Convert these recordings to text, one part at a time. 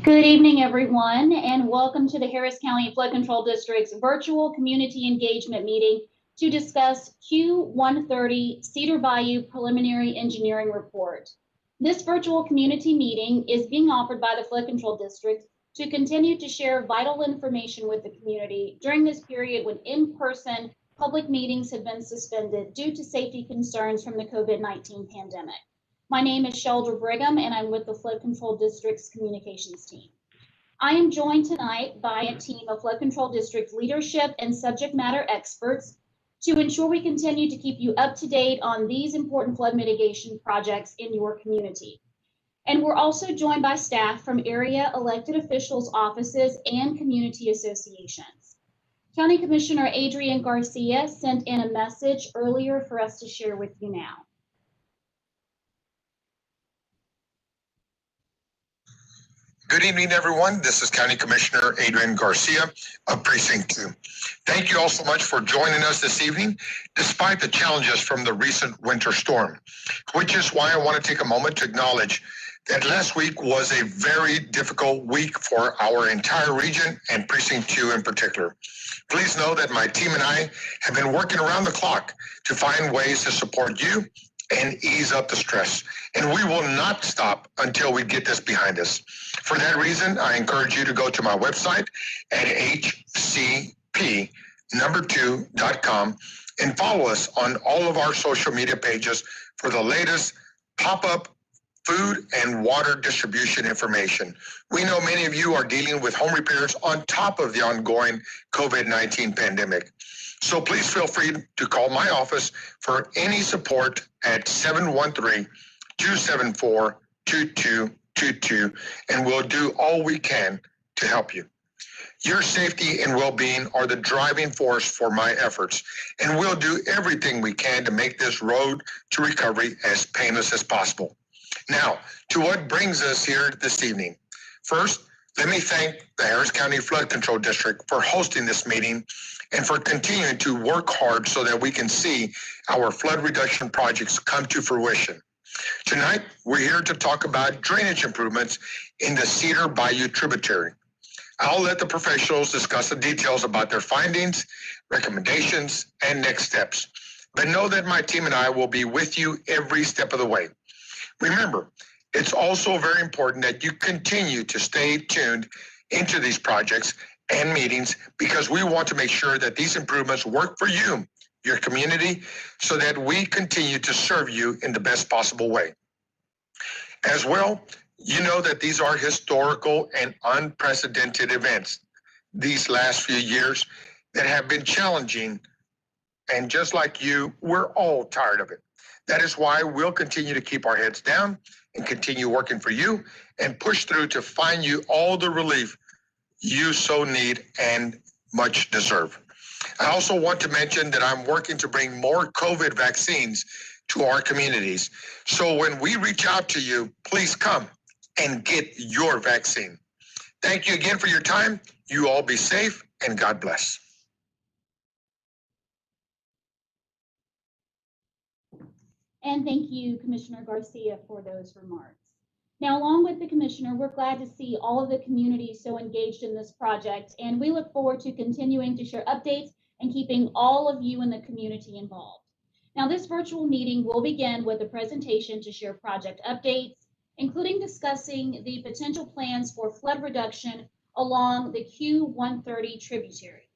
Good evening, everyone, and welcome to the Harris County Flood Control District's virtual community engagement meeting to discuss Q130 Cedar Bayou Preliminary Engineering Report. This virtual community meeting is being offered by the Flood Control District to continue to share vital information with the community during this period when in-person public meetings have been suspended due to safety concerns from the COVID-19 pandemic. My name is Sheldra Brigham, and I'm with the Flood Control District's communications team. I am joined tonight by a team of Flood Control District leadership and subject matter experts to ensure we continue to keep you up to date on these important flood mitigation projects in your community. And we're also joined by staff from area elected officials' offices and community associations. County Commissioner Adrian Garcia sent in a message earlier for us to share with you now. Good evening, everyone. This is County Commissioner Adrian Garcia of Precinct 2. Thank you all so much for joining us this evening, despite the challenges from the recent winter storm, which is why I want to take a moment to acknowledge that last week was a very difficult week for our entire region and Precinct 2 in particular. Please know that my team and I have been working around the clock to find ways to support you and ease up the stress. And we will not stop until we get this behind us. For that reason, I encourage you to go to my website at hcp2.com and follow us on all of our social media pages for the latest pop-up food and water distribution information. We know many of you are dealing with home repairs on top of the ongoing COVID-19 pandemic. So please feel free to call my office for any support at 713-274-2222, and we'll do all we can to help you. Your safety and well-being are the driving force for my efforts, and we'll do everything we can to make this road to recovery as painless as possible. Now, to what brings us here this evening. First, let me thank the Harris County Flood Control District for hosting this meeting and for continuing to work hard so that we can see our flood reduction projects come to fruition. Tonight, we're here to talk about drainage improvements in the Cedar Bayou Tributary. I'll let the professionals discuss the details about their findings, recommendations, and next steps. But know that my team and I will be with you every step of the way. Remember, it's also very important that you continue to stay tuned into these projects and meetings because we want to make sure that these improvements work for you, your community, so that we continue to serve you in the best possible way. As well, you know that these are historical and unprecedented events these last few years that have been challenging, and just like you, we're all tired of it. That is why we'll continue to keep our heads down and continue working for you and push through to find you all the relief you so need and much deserve. I also want to mention that I'm working to bring more COVID vaccines to our communities. So when we reach out to you, please come and get your vaccine. Thank you again for your time. You all be safe and God bless. And thank you, Commissioner Garcia, for those remarks. Now, along with the Commissioner, we're glad to see all of the community so engaged in this project, and we look forward to continuing to share updates and keeping all of you in the community involved. Now, this virtual meeting will begin with a presentation to share project updates, including discussing the potential plans for flood reduction along the Q130 tributary.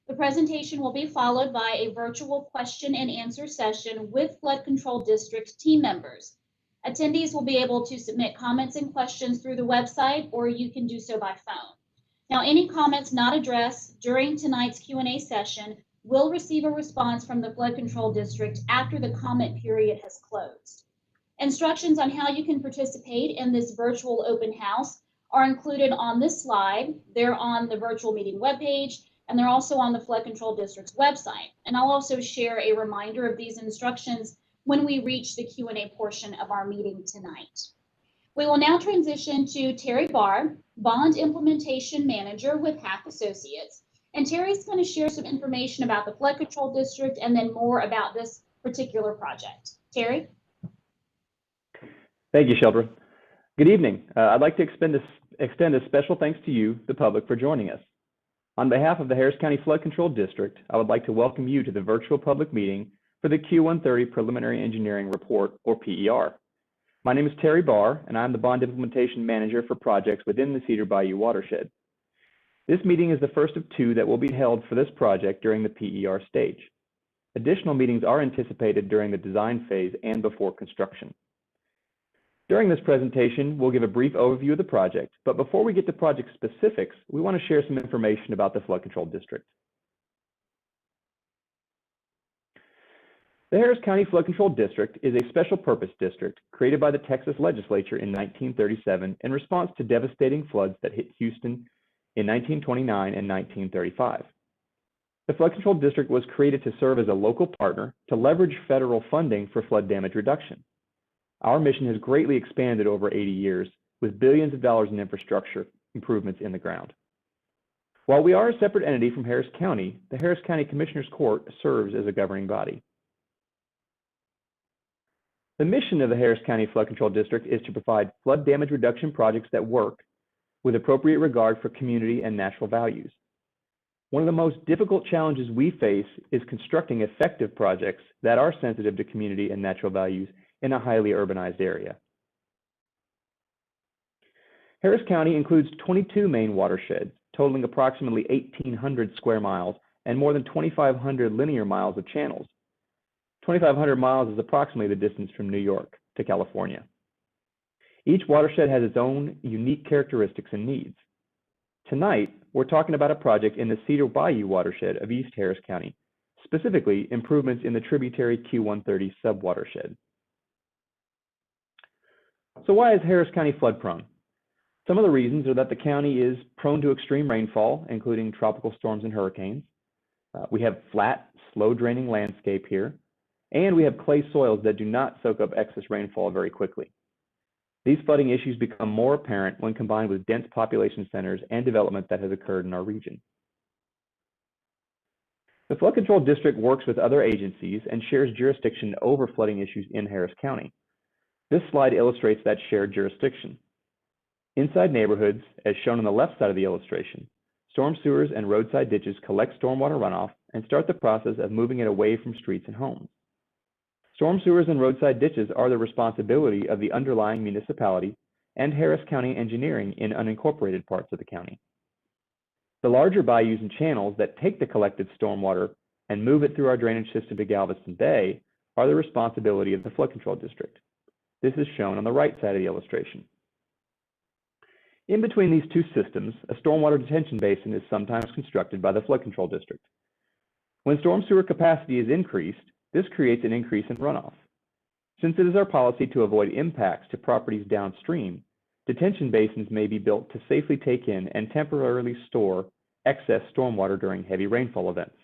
The presentation will be followed by a virtual question and answer session with Flood Control District team members. Attendees will be able to submit comments and questions through the website, or you can do so by phone. Now, any comments not addressed during tonight's Q&A session will receive a response from the Flood Control District after the comment period has closed. Instructions on how you can participate in this virtual open house are included on this slide. They're on the virtual meeting webpage, and they're also on the Flood Control District's website. And I'll also share a reminder of these instructions when we reach the Q&A portion of our meeting tonight. We will now transition to Terry Barr, Bond Implementation Manager with Hack Associates. And Terry's going to share some information about the Flood Control District and then more about this particular project. Terry? Thank you, Sheldra. Good evening. I'd like to extend a special thanks to you, the public, for joining us. On behalf of the Harris County Flood Control District, I would like to welcome you to the virtual public meeting for the Q130 Preliminary Engineering Report, or PER. My name is Terry Barr, and I'm the Bond Implementation Manager for projects within the Cedar Bayou Watershed. This meeting is the first of two that will be held for this project during the PER stage. Additional meetings are anticipated during the design phase and before construction. During this presentation, we'll give a brief overview of the project, but before we get to project specifics, we want to share some information about the Flood Control District. The Harris County Flood Control District is a special purpose district created by the Texas legislature in 1937 in response to devastating floods that hit Houston in 1929 and 1935. The Flood Control District was created to serve as a local partner to leverage federal funding for flood damage reduction. Our mission has greatly expanded over 80 years, with billions of dollars in infrastructure improvements in the ground. While we are a separate entity from Harris County, the Harris County Commissioners Court serves as a governing body. The mission of the Harris County Flood Control District is to provide flood damage reduction projects that work with appropriate regard for community and natural values. One of the most difficult challenges we face is constructing effective projects that are sensitive to community and natural values in a highly urbanized area. Harris County includes 22 main watersheds, totaling approximately 1,800 square miles and more than 2,500 linear miles of channels. 2,500 miles is approximately the distance from New York to California. Each watershed has its own unique characteristics and needs. Tonight, we're talking about a project in the Cedar Bayou watershed of East Harris County, specifically improvements in the tributary Q130 subwatershed. So why is Harris County flood prone? Some of the reasons are that the county is prone to extreme rainfall, including tropical storms and hurricanes. We have flat, slow draining landscape here, and we have clay soils that do not soak up excess rainfall very quickly. These flooding issues become more apparent when combined with dense population centers and development that has occurred in our region. The Flood Control District works with other agencies and shares jurisdiction over flooding issues in Harris County. This slide illustrates that shared jurisdiction. Inside neighborhoods, as shown on the left side of the illustration, storm sewers and roadside ditches collect stormwater runoff and start the process of moving it away from streets and homes. Storm sewers and roadside ditches are the responsibility of the underlying municipality and Harris County Engineering in unincorporated parts of the county. The larger bayous and channels that take the collected stormwater and move it through our drainage system to Galveston Bay are the responsibility of the Flood Control District. This is shown on the right side of the illustration. In between these two systems, a stormwater detention basin is sometimes constructed by the Flood Control District. When storm sewer capacity is increased, this creates an increase in runoff. Since it is our policy to avoid impacts to properties downstream, detention basins may be built to safely take in and temporarily store excess stormwater during heavy rainfall events.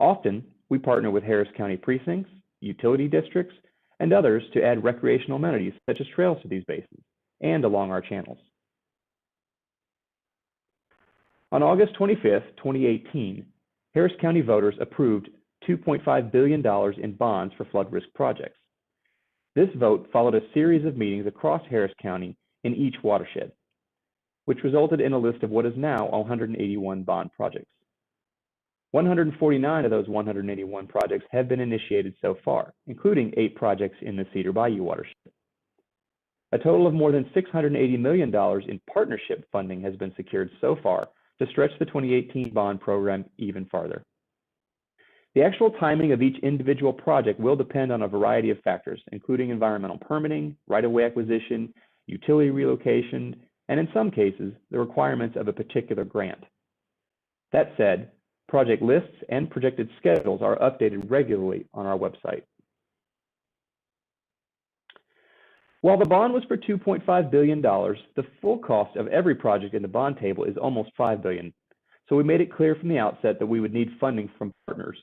Often, we partner with Harris County precincts, utility districts, and others to add recreational amenities such as trails to these basins and along our channels. On August 25, 2018, Harris County voters approved $2.5 billion in bonds for flood risk projects. This vote followed a series of meetings across Harris County in each watershed, which resulted in a list of what is now 181 bond projects. 149 of those 181 projects have been initiated so far, including 8 projects in the Cedar Bayou watershed. A total of more than $680 million in partnership funding has been secured so far to stretch the 2018 bond program even farther. The actual timing of each individual project will depend on a variety of factors, including environmental permitting, right-of-way acquisition, utility relocation, and in some cases, the requirements of a particular grant. That said, project lists and projected schedules are updated regularly on our website. While the bond was for $2.5 billion, the full cost of every project in the bond table is almost $5 billion. So we made it clear from the outset that we would need funding from partners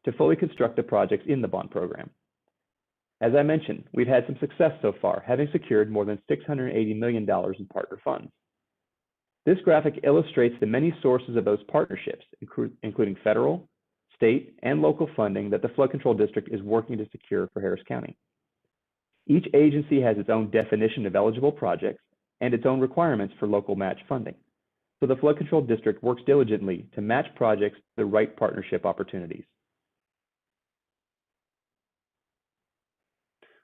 to fully construct the projects in the bond program. As I mentioned, we've had some success so far, having secured more than $680 million in partner funds. This graphic illustrates the many sources of those partnerships, including federal, state, and local funding that the Flood Control District is working to secure for Harris County. Each agency has its own definition of eligible projects, and its own requirements for local match funding. So the Flood Control District works diligently to match projects to the right partnership opportunities.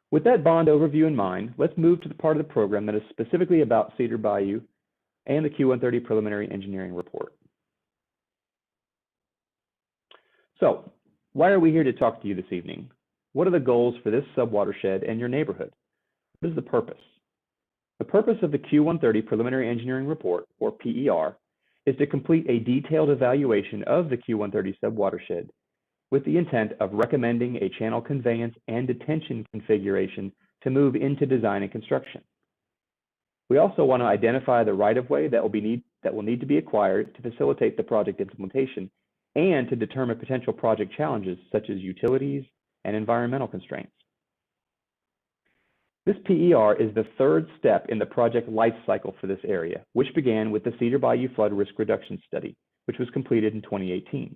With that bond overview in mind, let's move to the part of the program that is specifically about Cedar Bayou and the Q130 Preliminary Engineering Report. So, why are we here to talk to you this evening? What are the goals for this subwatershed and your neighborhood? What is the purpose? The purpose of the Q130 Preliminary Engineering Report, or PER, is to complete a detailed evaluation of the Q130 subwatershed with the intent of recommending a channel conveyance and detention configuration to move into design and construction. We also want to identify the right-of-way that will need to be acquired to facilitate the project implementation and to determine potential project challenges such as utilities and environmental constraints. This PER is the third step in the project life cycle for this area, which began with the Cedar Bayou Flood Risk Reduction Study, which was completed in 2018.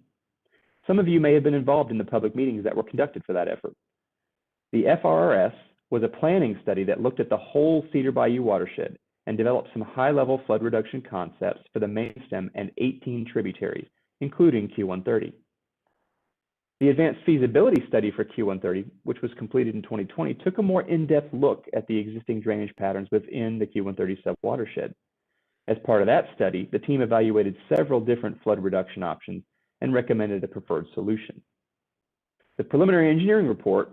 Some of you may have been involved in the public meetings that were conducted for that effort. The FRRS was a planning study that looked at the whole Cedar Bayou watershed and developed some high-level flood reduction concepts for the main stem and 18 tributaries, including Q130. The Advanced Feasibility Study for Q130, which was completed in 2020, took a more in-depth look at the existing drainage patterns within the Q130 subwatershed. As part of that study, the team evaluated several different flood reduction options and recommended a preferred solution. The preliminary engineering report,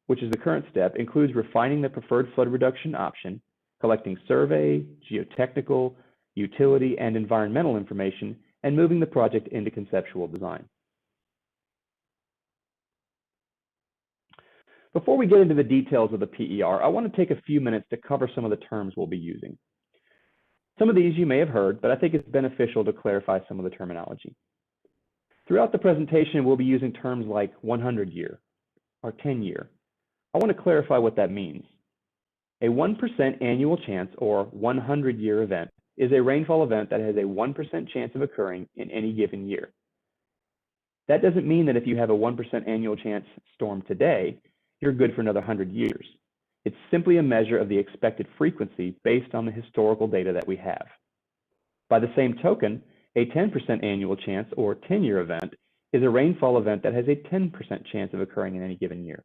which is the current step, includes refining the preferred flood reduction option, collecting survey, geotechnical, utility, and environmental information, and moving the project into conceptual design. Before we get into the details of the PER, I want to take a few minutes to cover some of the terms we'll be using. Some of these you may have heard, but I think it's beneficial to clarify some of the terminology. Throughout the presentation, we'll be using terms like 100-year or 10-year. I want to clarify what that means. A 1% annual chance or 100-year event is a rainfall event that has a 1% chance of occurring in any given year. That doesn't mean that if you have a 1% annual chance storm today, you're good for another 100 years. It's simply a measure of the expected frequency based on the historical data that we have. By the same token, a 10% annual chance or 10-year event is a rainfall event that has a 10% chance of occurring in any given year.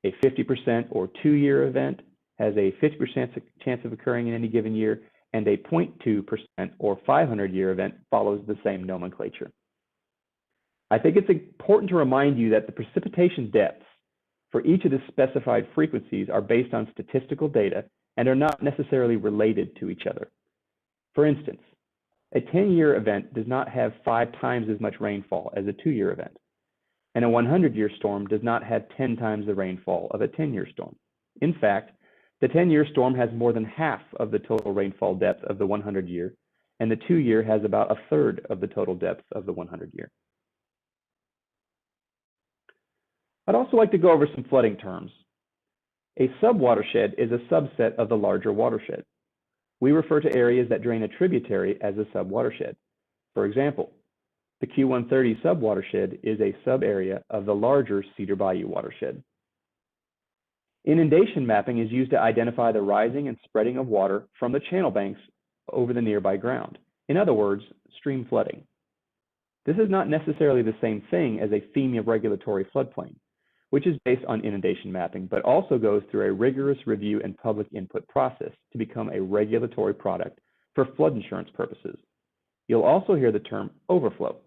A 50% or 2-year event has a 50% chance of occurring in any given year, and a 0.2% or 500-year event follows the same nomenclature. I think it's important to remind you that the precipitation depths for each of the specified frequencies are based on statistical data and are not necessarily related to each other. For instance, a 10-year event does not have 5 times as much rainfall as a 2-year event, and a 100-year storm does not have 10 times the rainfall of a 10-year storm. In fact, the 10-year storm has more than half of the total rainfall depth of the 100-year, and the 2-year has about a third of the total depth of the 100-year. I'd also like to go over some flooding terms. A subwatershed is a subset of the larger watershed. We refer to areas that drain a tributary as a subwatershed. For example, the Q130 subwatershed is a sub-area of the larger Cedar Bayou watershed. Inundation mapping is used to identify the rising and spreading of water from the channel banks over the nearby ground. In other words, stream flooding. This is not necessarily the same thing as a FEMA regulatory floodplain, which is based on inundation mapping, but also goes through a rigorous review and public input process to become a regulatory product for flood insurance purposes. You'll also hear the term overflow.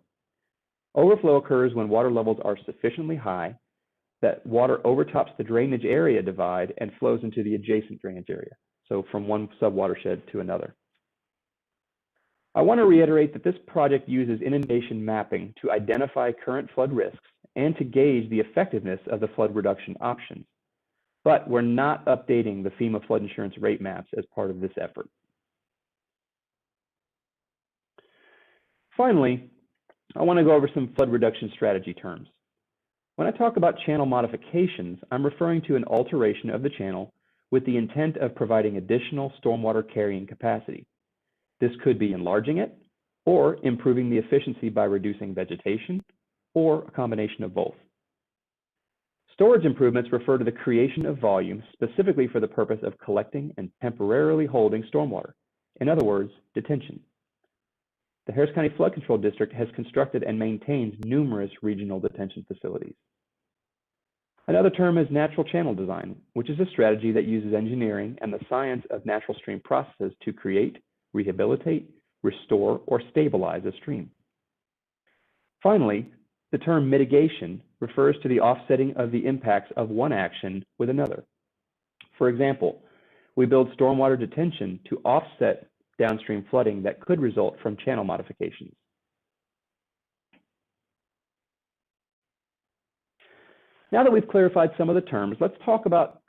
Overflow occurs when water levels are sufficiently high that water overtops the drainage area divide and flows into the adjacent drainage area, so from one subwatershed to another. I want to reiterate that this project uses inundation mapping to identify current flood risks and to gauge the effectiveness of the flood reduction options. But we're not updating the FEMA flood insurance rate maps as part of this effort. Finally, I want to go over some flood reduction strategy terms. When I talk about channel modifications, I'm referring to an alteration of the channel with the intent of providing additional stormwater carrying capacity. This could be enlarging it or improving the efficiency by reducing vegetation, or a combination of both. Storage improvements refer to the creation of volume specifically for the purpose of collecting and temporarily holding stormwater. In other words, detention. The Harris County Flood Control District has constructed and maintains numerous regional detention facilities. Another term is natural channel design, which is a strategy that uses engineering and the science of natural stream processes to create, rehabilitate, restore, or stabilize a stream. Finally, the term mitigation refers to the offsetting of the impacts of one action with another. For example, we build stormwater detention to offset downstream flooding that could result from channel modifications. Now that we've clarified some of the terms, let's talk about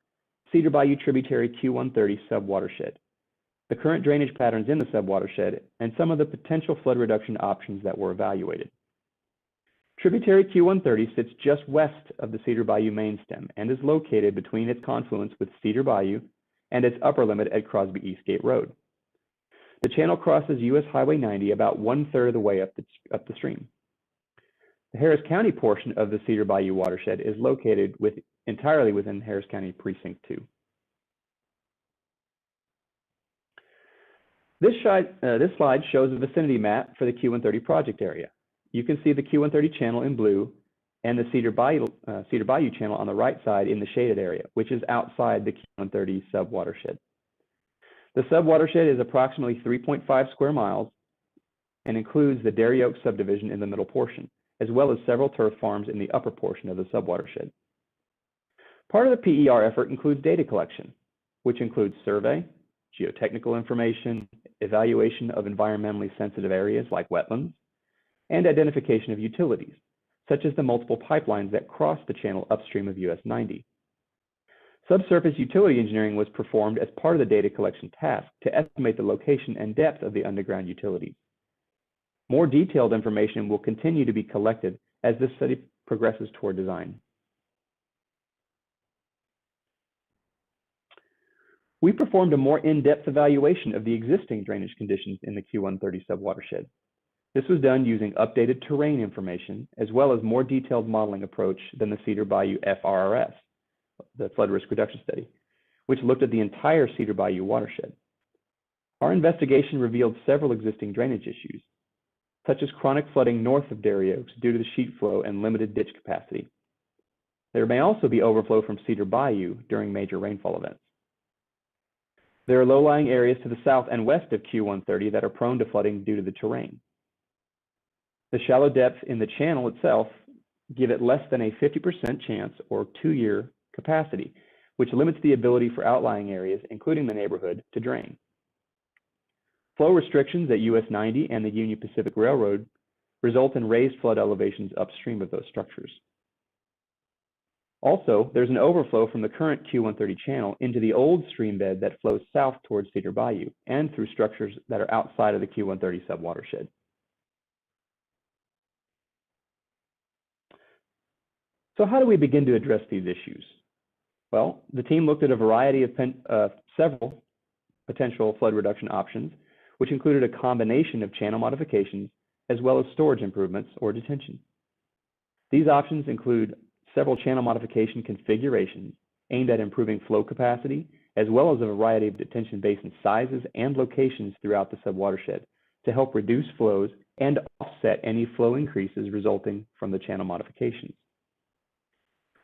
Cedar Bayou Tributary Q130 subwatershed, the current drainage patterns in the subwatershed, and some of the potential flood reduction options that were evaluated. Tributary Q130 sits just west of the Cedar Bayou main stem and is located between its confluence with Cedar Bayou and its upper limit at Crosby Eastgate Road. The channel crosses US Highway 90 about 1/3 of the way up the stream. The Harris County portion of the Cedar Bayou watershed is located entirely within Harris County Precinct 2. This slide shows a vicinity map for the Q130 project area. You can see the Q130 channel in blue and the Cedar Bayou channel on the right side in the shaded area, which is outside the Q130 subwatershed. The subwatershed is approximately 3.5 square miles and includes the Dairy Oak subdivision in the middle portion, as well as several turf farms in the upper portion of the subwatershed. Part of the PER effort includes data collection, which includes survey, geotechnical information, evaluation of environmentally sensitive areas like wetlands, and identification of utilities, such as the multiple pipelines that cross the channel upstream of US 90. Subsurface utility engineering was performed as part of the data collection task to estimate the location and depth of the underground utilities. More detailed information will continue to be collected as this study progresses toward design. We performed a more in-depth evaluation of the existing drainage conditions in the Q130 subwatershed. This was done using updated terrain information, as well as more detailed modeling approach than the Cedar Bayou FRRS, the Flood Risk Reduction Study, which looked at the entire Cedar Bayou watershed. Our investigation revealed several existing drainage issues, such as chronic flooding north of Dairy Oaks due to the sheet flow and limited ditch capacity. There may also be overflow from Cedar Bayou during major rainfall events. There are low-lying areas to the south and west of Q130 that are prone to flooding due to the terrain. The shallow depths in the channel itself give it less than a 50% chance or 2-year capacity, which limits the ability for outlying areas, including the neighborhood, to drain. Flow restrictions at US 90 and the Union Pacific Railroad result in raised flood elevations upstream of those structures. Also, there's an overflow from the current Q130 channel into the old stream bed that flows south towards Cedar Bayou and through structures that are outside of the Q130 subwatershed. So how do we begin to address these issues? Well, the team looked at a variety of several potential flood reduction options, which included a combination of channel modifications as well as storage improvements or detention. These options include several channel modification configurations aimed at improving flow capacity, as well as a variety of detention basin sizes and locations throughout the subwatershed to help reduce flows and offset any flow increases resulting from the channel modifications.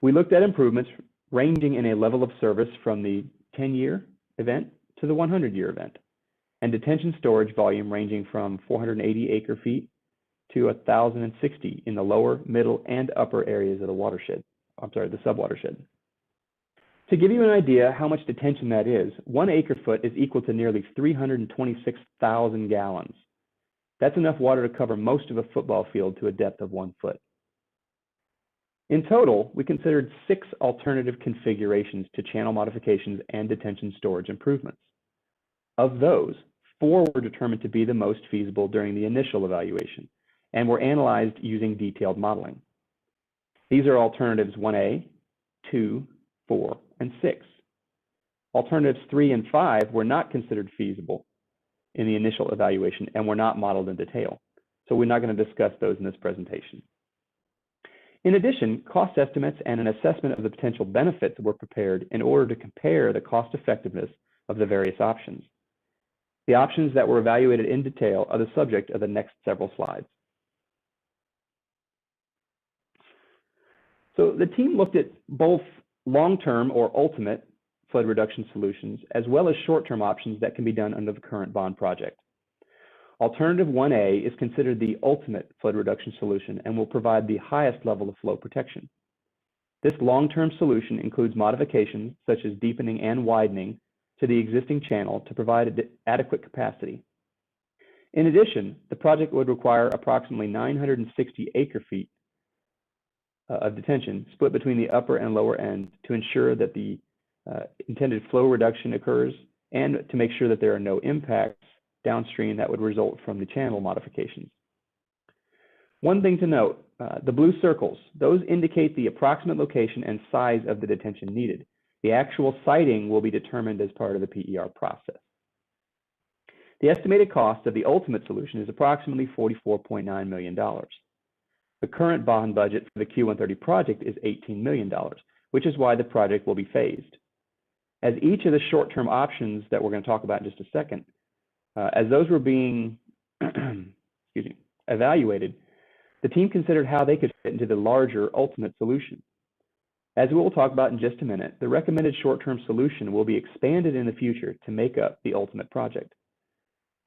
We looked at improvements ranging in a level of service from the 10-year event to the 100-year event, and detention storage volume ranging from 480 acre-feet to 1,060 in the lower, middle, and upper areas of the the subwatershed. To give you an idea how much detention that is, 1 acre-foot is equal to nearly 326,000 gallons. That's enough water to cover most of a football field to a depth of 1 foot. In total, we considered 6 alternative configurations to channel modifications and detention storage improvements. Of those, 4 were determined to be the most feasible during the initial evaluation and were analyzed using detailed modeling. These are alternatives 1A, 2, 4, and 6. Alternatives 3 and 5 were not considered feasible in the initial evaluation and were not modeled in detail, so we're not going to discuss those in this presentation. In addition, cost estimates and an assessment of the potential benefits were prepared in order to compare the cost effectiveness of the various options. The options that were evaluated in detail are the subject of the next several slides. So the team looked at both long-term or ultimate flood reduction solutions, as well as short-term options that can be done under the current bond project. Alternative 1A is considered the ultimate flood reduction solution and will provide the highest level of flow protection. This long-term solution includes modifications such as deepening and widening to the existing channel to provide adequate capacity. In addition, the project would require approximately 960 acre-feet of detention split between the upper and lower end to ensure that the intended flow reduction occurs and to make sure that there are no impacts downstream that would result from the channel modifications. One thing to note, the blue circles, those indicate the approximate location and size of the detention needed. The actual siting will be determined as part of the PER process. The estimated cost of the ultimate solution is approximately $44.9 million. The current bond budget for the Q130 project is $18 million, which is why the project will be phased. As each of the short-term options that we're going to talk about in just a second, as those were being evaluated, the team considered how they could fit into the larger ultimate solution. As we will talk about in just a minute, the recommended short-term solution will be expanded in the future to make up the ultimate project.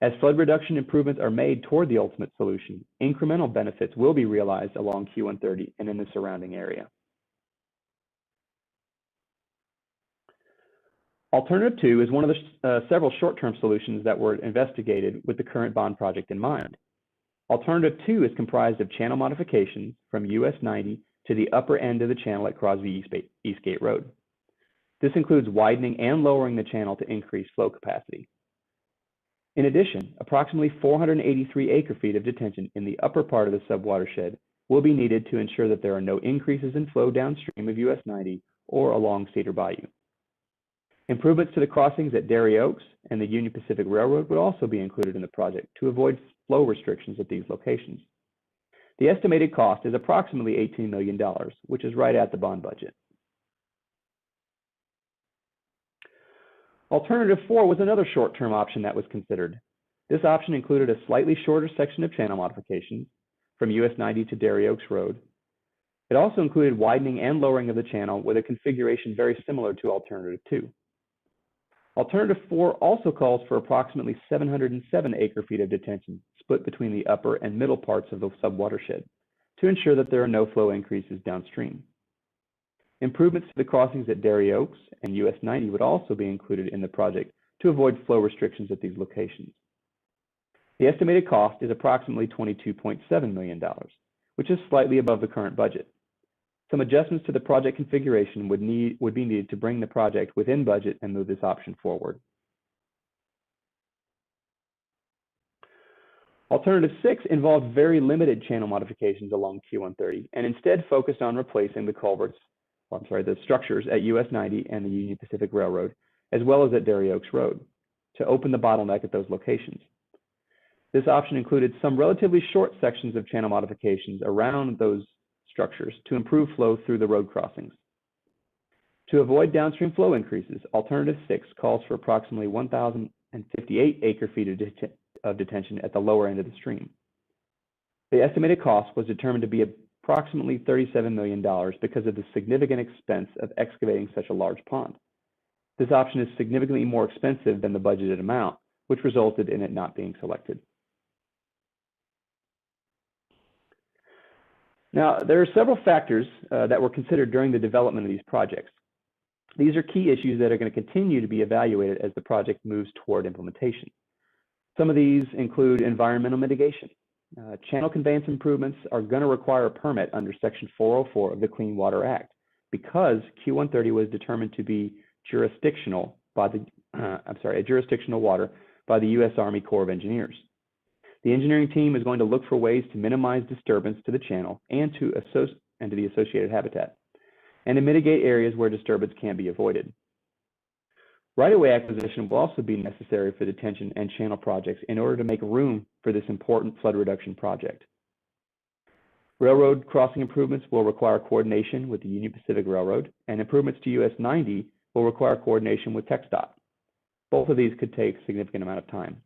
As flood reduction improvements are made toward the ultimate solution, incremental benefits will be realized along Q130 and in the surrounding area. Alternative 2 is one of the several short-term solutions that were investigated with the current bond project in mind. Alternative 2 is comprised of channel modifications from US 90 to the upper end of the channel at Crosby Eastgate Road. This includes widening and lowering the channel to increase flow capacity. In addition, approximately 483 acre-feet of detention in the upper part of the subwatershed will be needed to ensure that there are no increases in flow downstream of US 90 or along Cedar Bayou. Improvements to the crossings at Dairy Oaks and the Union Pacific Railroad would also be included in the project to avoid flow restrictions at these locations. The estimated cost is approximately $18 million, which is right at the bond budget. Alternative 4 was another short-term option that was considered. This option included a slightly shorter section of channel modifications from US 90 to Dairy Oaks Road. It also included widening and lowering of the channel with a configuration very similar to Alternative 2. Alternative 4 also calls for approximately 707 acre-feet of detention split between the upper and middle parts of the subwatershed to ensure that there are no flow increases downstream. Improvements to the crossings at Dairy Oaks and US 90 would also be included in the project to avoid flow restrictions at these locations. The estimated cost is approximately $22.7 million, which is slightly above the current budget. Some adjustments to the project configuration would be needed to bring the project within budget and move this option forward. Alternative 6 involved very limited channel modifications along Q130 and instead focused on replacing the structures at US 90 and the Union Pacific Railroad, as well as at Dairy Oaks Road, to open the bottleneck at those locations. This option included some relatively short sections of channel modifications around those structures to improve flow through the road crossings. To avoid downstream flow increases, Alternative 6 calls for approximately 1,058 acre-feet of detention at the lower end of the stream. The estimated cost was determined to be approximately $37 million because of the significant expense of excavating such a large pond. This option is significantly more expensive than the budgeted amount, which resulted in it not being selected. Now, there are several factors that were considered during the development of these projects. These are key issues that are going to continue to be evaluated as the project moves toward implementation. Some of these include environmental mitigation. Channel conveyance improvements are going to require a permit under Section 404 of the Clean Water Act because Q130 was determined to be jurisdictional by a jurisdictional water by the U.S. Army Corps of Engineers. The engineering team is going to look for ways to minimize disturbance to the channel and to the associated habitat, and to mitigate areas where disturbance can be avoided. Right-of-way acquisition will also be necessary for detention and channel projects in order to make room for this important flood reduction project. Railroad crossing improvements will require coordination with the Union Pacific Railroad, and improvements to US 90 will require coordination with TxDOT. Both of these could take a significant amount of time.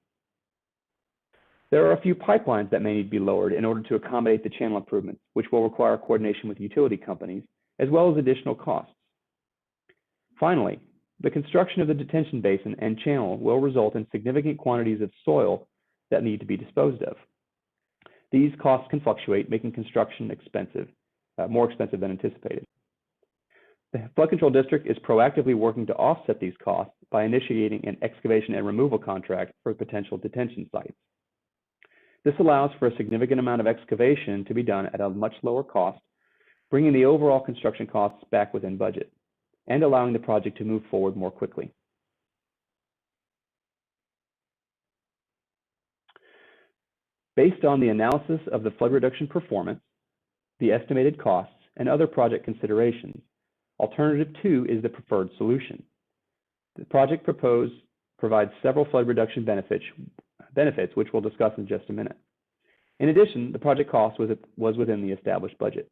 There are a few pipelines that may need to be lowered in order to accommodate the channel improvements, which will require coordination with utility companies, as well as additional costs. Finally, the construction of the detention basin and channel will result in significant quantities of soil that need to be disposed of. These costs can fluctuate, making construction more expensive than anticipated. The Flood Control District is proactively working to offset these costs by initiating an excavation and removal contract for potential detention sites. This allows for a significant amount of excavation to be done at a much lower cost, bringing the overall construction costs back within budget and allowing the project to move forward more quickly. Based on the analysis of the flood reduction performance, the estimated costs, and other project considerations, Alternative 2 is the preferred solution. The project proposed provides several flood reduction benefits, which we'll discuss in just a minute. In addition, the project cost was within the established budget.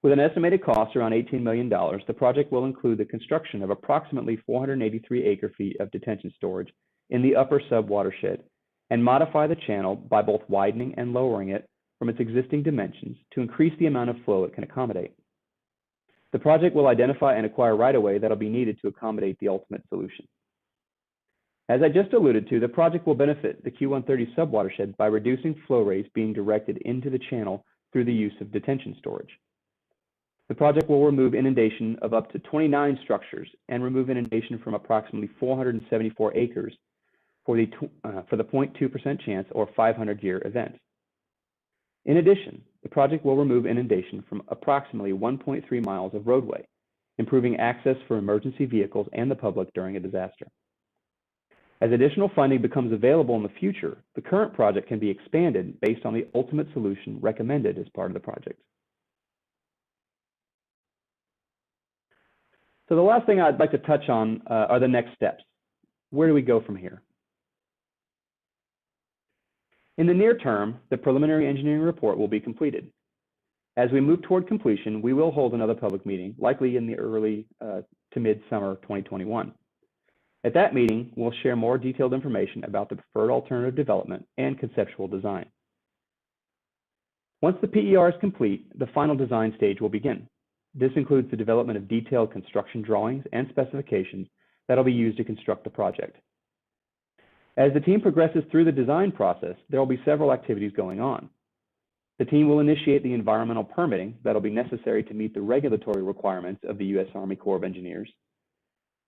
With an estimated cost around $18 million, the project will include the construction of approximately 483 acre-feet of detention storage in the upper sub-watershed and modify the channel by both widening and lowering it from its existing dimensions to increase the amount of flow it can accommodate. The project will identify and acquire right-of-way that will be needed to accommodate the ultimate solution. As I just alluded to, the project will benefit the Q130 sub-watershed by reducing flow rates being directed into the channel through the use of detention storage. The project will remove inundation of up to 29 structures and remove inundation from approximately 474 acres for the 0.2% chance or 500-year event. In addition, the project will remove inundation from approximately 1.3 miles of roadway, improving access for emergency vehicles and the public during a disaster. As additional funding becomes available in the future, the current project can be expanded based on the ultimate solution recommended as part of the project. So the last thing I'd like to touch on are the next steps. Where do we go from here? In the near term, the preliminary engineering report will be completed. As we move toward completion, we will hold another public meeting, likely in the early to mid-summer 2021. At that meeting, we'll share more detailed information about the preferred alternative development and conceptual design. Once the PER is complete, the final design stage will begin. This includes the development of detailed construction drawings and specifications that will be used to construct the project. As the team progresses through the design process, there will be several activities going on. The team will initiate the environmental permitting that will be necessary to meet the regulatory requirements of the U.S. Army Corps of Engineers.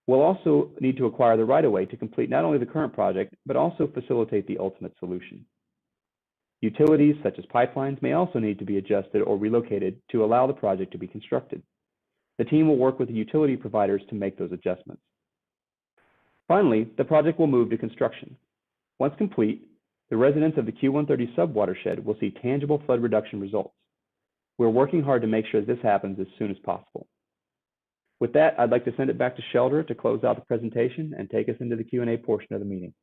We'll also need to acquire the right-of-way to complete not only the current project, but also facilitate the ultimate solution. Utilities such as pipelines may also need to be adjusted or relocated to allow the project to be constructed. The team will work with the utility providers to make those adjustments. Finally, the project will move to construction. Once complete, the residents of the Q130 sub-watershed will see tangible flood reduction results. We're working hard to make sure this happens as soon as possible. With that, I'd like to send it back to Sheldra to close out the presentation and take us into the Q&A portion of the meeting.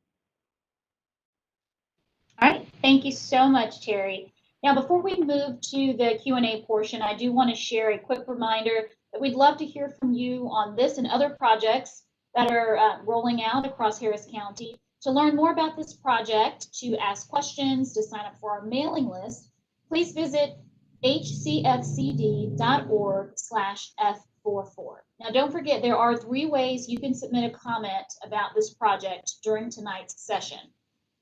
All right, thank you so much, Terry. Now, before we move to the Q&A portion, I do want to share a quick reminder that we'd love to hear from you on this and other projects that are rolling out across Harris County. To learn more about this project, to ask questions, to sign up for our mailing list, please visit hcfcd.org/F44. Now, don't forget, there are 3 ways you can submit a comment about this project during tonight's session.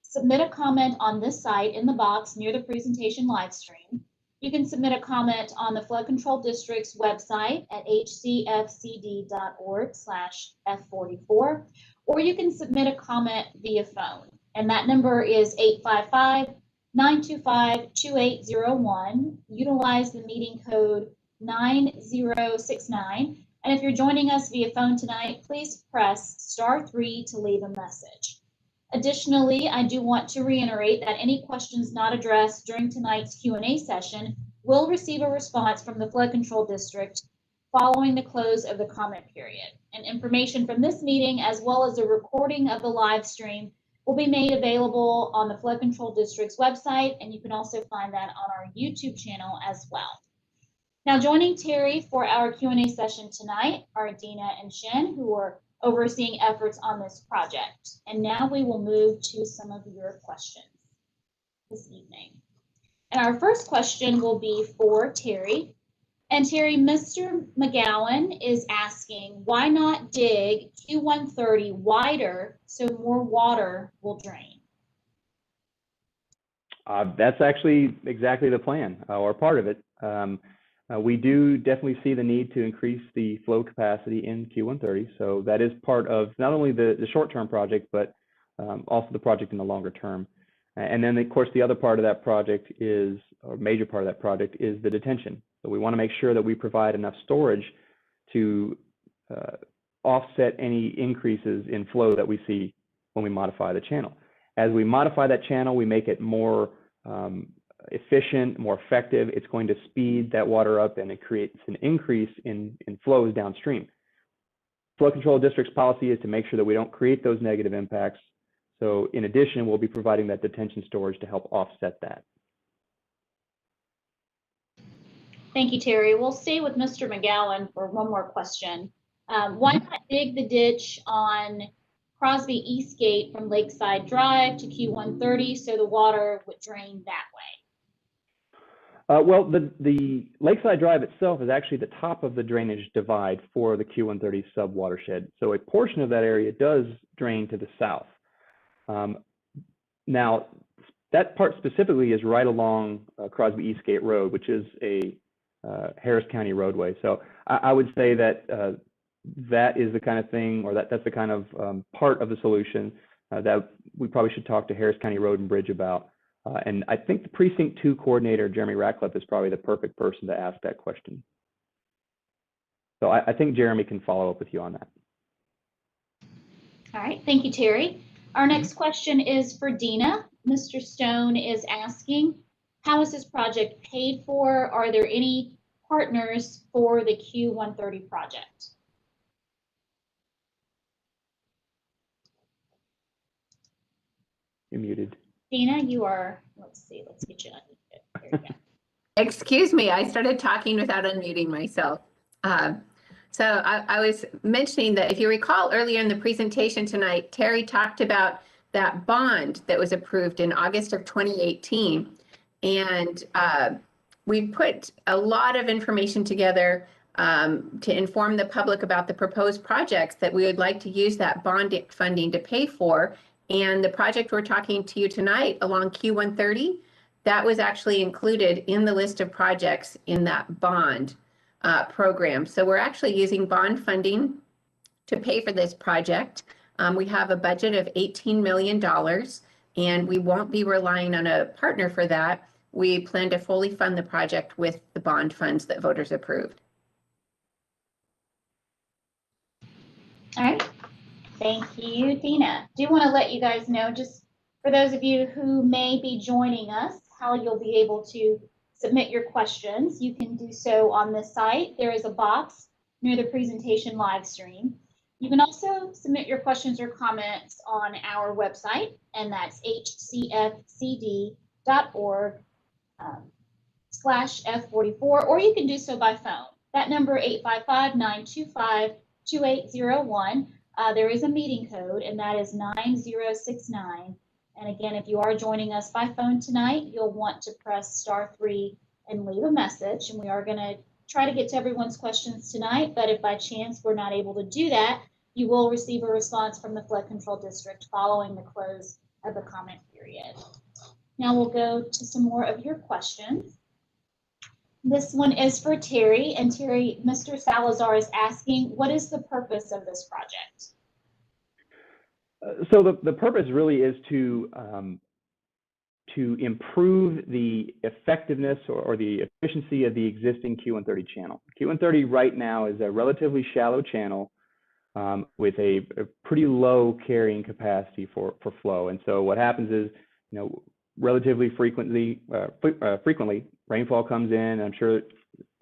Submit a comment on this site in the box near the presentation live stream. You can submit a comment on the Flood Control District's website at hcfcd.org/F44, or you can submit a comment via phone, and that number is 855-925-2801. Utilize the meeting code 9069. And if you're joining us via phone tonight, please press *3 to leave a message. Additionally, I do want to reiterate that any questions not addressed during tonight's Q&A session will receive a response from the Flood Control District following the close of the comment period. And information from this meeting, as well as a recording of the live stream, will be made available on the Flood Control District's website, and you can also find that on our YouTube channel as well. Now, joining Terry for our Q&A session tonight are Dina and Shen, who are overseeing efforts on this project. And now we will move to some of your questions this evening. And our first question will be for Terry. And Terry, Mr. McGowan is asking, why not dig Q130 wider so more water will drain? That's actually exactly the plan, or part of it. We do definitely see the need to increase the flow capacity in Q130. So that is part of not only the short-term project, but also the project in the longer term. And then, of course, the other part of that project is, or major part of that project is the detention. So we want to make sure that we provide enough storage to offset any increases in flow that we see when we modify the channel. As we modify that channel, we make it more efficient, more effective. It's going to speed that water up, and it creates an increase in flows downstream. Flood Control District's policy is to make sure that we don't create those negative impacts. So in addition, we'll be providing that detention storage to help offset that. Thank you, Terry. We'll stay with Mr. McGowan for one more question. Why not dig the ditch on Crosby Eastgate from Lakeside Drive to Q130 so the water would drain that way? Well, the Lakeside Drive itself is actually the top of the drainage divide for the Q130 sub-watershed. So a portion of that area does drain to the south. Now, that part specifically is right along Crosby Eastgate Road, which is a Harris County roadway. So I would say that that is the kind of thing, or that's the kind of part of the solution that we probably should talk to Harris County Road and Bridge about. And I think the Precinct 2 coordinator, Jeremy Ratcliffe, is probably the perfect person to ask that question. So I think Jeremy can follow up with you on that. All right, thank you, Terry. Our next question is for Dina. Mr. Stone is asking, how is this project paid for? Are there any partners for the Q130 project? You're muted. Dina, you are, let's see, let's get you unmuted. There you go. Excuse me, I started talking without unmuting myself. So I was mentioning that if you recall earlier in the presentation tonight, Terry talked about that bond that was approved in August of 2018. And we put a lot of information together to inform the public about the proposed projects that we would like to use that bond funding to pay for. And the project we're talking to you tonight along Q130, that was actually included in the list of projects in that bond program. So we're actually using bond funding to pay for this project. We have a budget of $18 million, and we won't be relying on a partner for that. We plan to fully fund the project with the bond funds that voters approved. All right. Thank you, Dina. Do want to let you guys know, just for those of you who may be joining us, how you'll be able to submit your questions. You can do so on this site. There is a box near the presentation live stream. You can also submit your questions or comments on our website, and that's hcfcd.org/F44, or you can do so by phone. That number, 855-925-2801. There is a meeting code, and that is 9069. And again, if you are joining us by phone tonight, you'll want to press *3 and leave a message. And we are going to try to get to everyone's questions tonight, but if by chance we're not able to do that, you will receive a response from the Flood Control District following the close of the comment period. Now we'll go to some more of your questions. This one is for Terry, and Terry, Mr. Salazar is asking, what is the purpose of this project? So the purpose really is to improve the effectiveness or the efficiency of the existing Q130 channel. Q130 right now is a relatively shallow channel with a pretty low carrying capacity for flow. And so what happens is, relatively frequently rainfall comes in. And I'm sure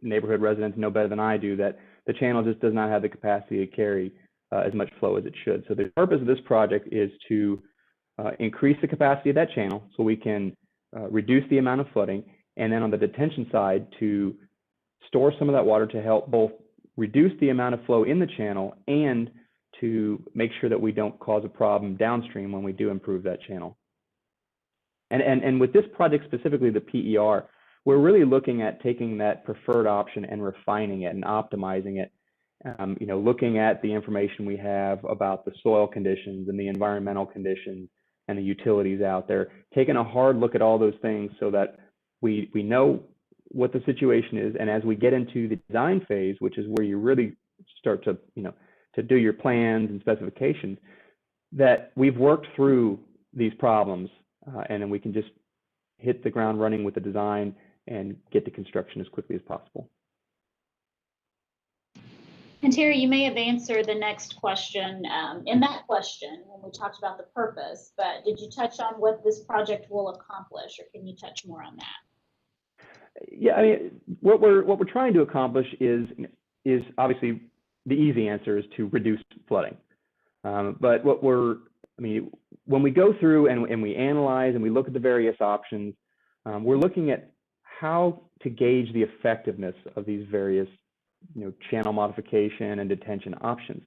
neighborhood residents know better than I do that the channel just does not have the capacity to carry as much flow as it should. So the purpose of this project is to increase the capacity of that channel so we can reduce the amount of flooding, and then on the detention side to store some of that water to help both reduce the amount of flow in the channel and to make sure that we don't cause a problem downstream when we do improve that channel. And with this project specifically, the PER, we're really looking at taking that preferred option and refining it and optimizing it. You know, looking at the information we have about the soil conditions and the environmental conditions and the utilities out there, taking a hard look at all those things so that we know what the situation is. And as we get into the design phase, which is where you really start to, you know, to do your plans and specifications, that we've worked through these problems and then we can just hit the ground running with the design and get to construction as quickly as possible. And Terry, you may have answered the next question in that question when we talked about the purpose, but did you touch on what this project will accomplish, or can you touch more on that? Yeah, I mean, what we're trying to accomplish is obviously the easy answer is to reduce flooding. But when we go through and we analyze and we look at the various options, we're looking at how to gauge the effectiveness of these various, you know, channel modification and detention options.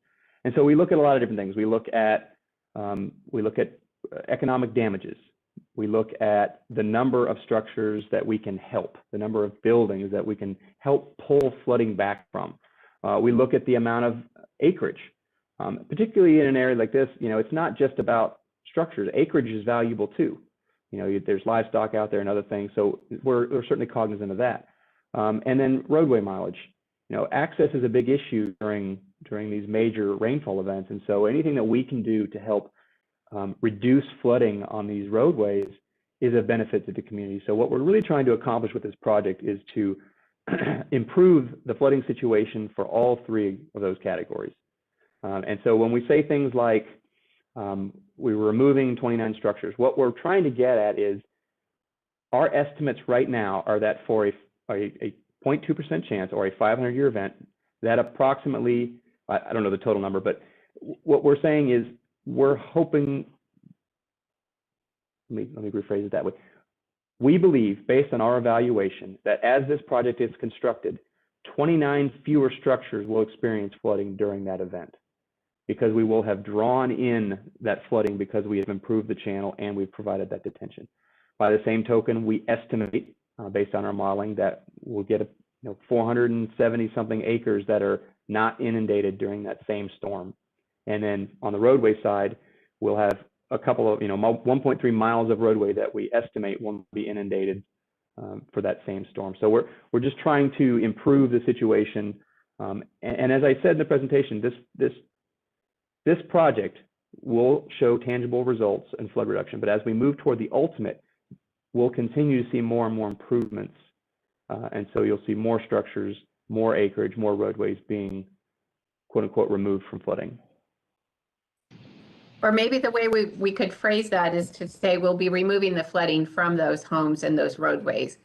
And so we look at a lot of different things. We look at economic damages. We look at the number of structures that we can help, the number of buildings that we can help pull flooding back from. We look at the amount of acreage, particularly in an area like this. You know, it's not just about structures. Acreage is valuable too. You know, there's livestock out there and other things. So we're certainly cognizant of that. And then roadway mileage. You know, access is a big issue during these major rainfall events. And so anything that we can do to help reduce flooding on these roadways is a benefit to the community. So what we're really trying to accomplish with this project is to improve the flooding situation for all three of those categories. And so when we say things like we were removing 29 structures, what we're trying to get at is our estimates right now are that for a 0.2% chance or a 500-year event, that approximately, I don't know the total number, but what we're saying is we're hoping, let me rephrase it that way. We believe, based on our evaluation, that as this project is constructed, 29 fewer structures will experience flooding during that event, because we will have drawn in that flooding because we have improved the channel and we've provided that detention. By the same token, we estimate, based on our modeling, that we'll get 470 something acres that are not inundated during that same storm. And then on the roadway side, we'll have a couple of, 1.3 miles of roadway that we estimate won't be inundated for that same storm. So we're just trying to improve the situation. And as I said in the presentation, this project will show tangible results in flood reduction. But as we move toward the ultimate, we'll continue to see more and more improvements. And so you'll see more structures, more acreage, more roadways being, quote unquote, removed from flooding. Or maybe the way we could phrase that is to say we'll be removing the flooding from those homes and those roadways.